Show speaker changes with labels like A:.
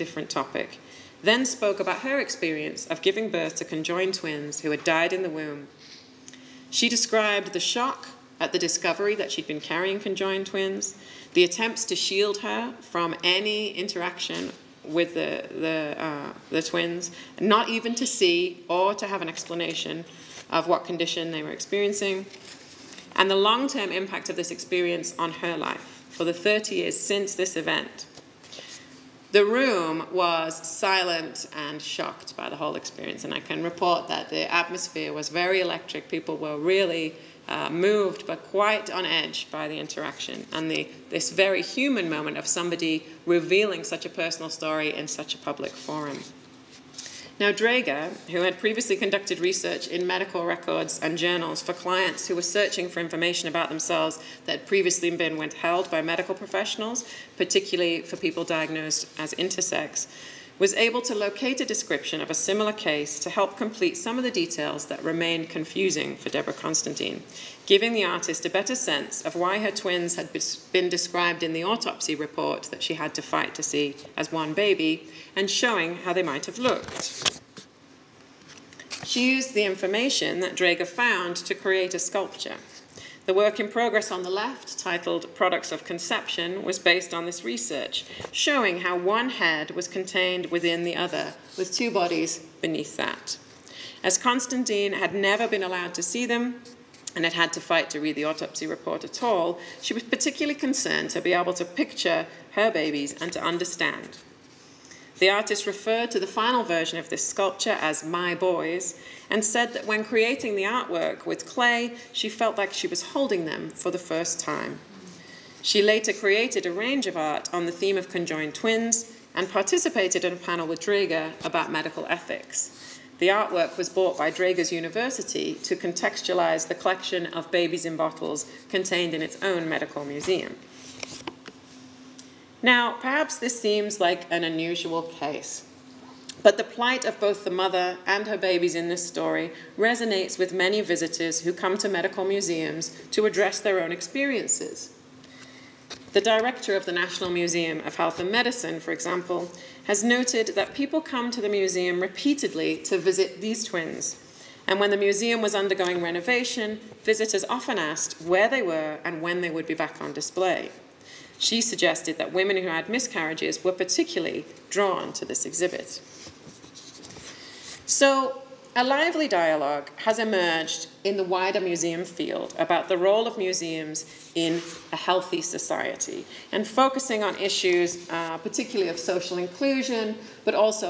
A: different topic, then spoke about her experience of giving birth to conjoined twins who had died in the womb. She described the shock at the discovery that she'd been carrying conjoined twins, the attempts to shield her from any interaction with the twins, not even to see or to have an explanation of what condition they were experiencing, and the long-term impact of this experience on her life for the 30 years since this event. The room was silent and shocked by the whole experience, and I can report that the atmosphere was very electric. People were really moved, but quite on edge by the interaction and this very human moment of somebody revealing such a personal story in such a public forum. Now, Draeger, who had previously conducted research in medical records and journals for clients who were searching for information about themselves that had previously been withheld by medical professionals, particularly for people diagnosed as intersex, was able to locate a description of a similar case to help complete some of the details that remained confusing for Deborah Constantine, giving the artist a better sense of why her twins had been described in the autopsy report that she had to fight to see as one baby, and showing how they might have looked. She used the information that Draeger found to create a sculpture. The work in progress on the left, titled Products of Conception, was based on this research, showing how one head was contained within the other, with two bodies beneath that. As Constantine had never been allowed to see them, and had had to fight to read the autopsy report at all, she was particularly concerned to be able to picture her babies and to understand. The artist referred to the final version of this sculpture as My Boys, and said that when creating the artwork with clay, she felt like she was holding them for the first time. She later created a range of art on the theme of conjoined twins and participated in a panel with Draeger about medical ethics. The artwork was bought by Draeger's University to contextualize the collection of babies in bottles contained in its own medical museum. Now, perhaps this seems like an unusual case, but the plight of both the mother and her babies in this story resonates with many visitors who come to medical museums to address their own experiences. The director of the National Museum of Health and Medicine, for example, has noted that people come to the museum repeatedly to visit these twins, and when the museum was undergoing renovation, visitors often asked where they were and when they would be back on display. She suggested that women who had miscarriages were particularly drawn to this exhibit. So, a lively dialogue has emerged in the wider museum field about the role of museums in a healthy society, and focusing on issues particularly of social inclusion, but also about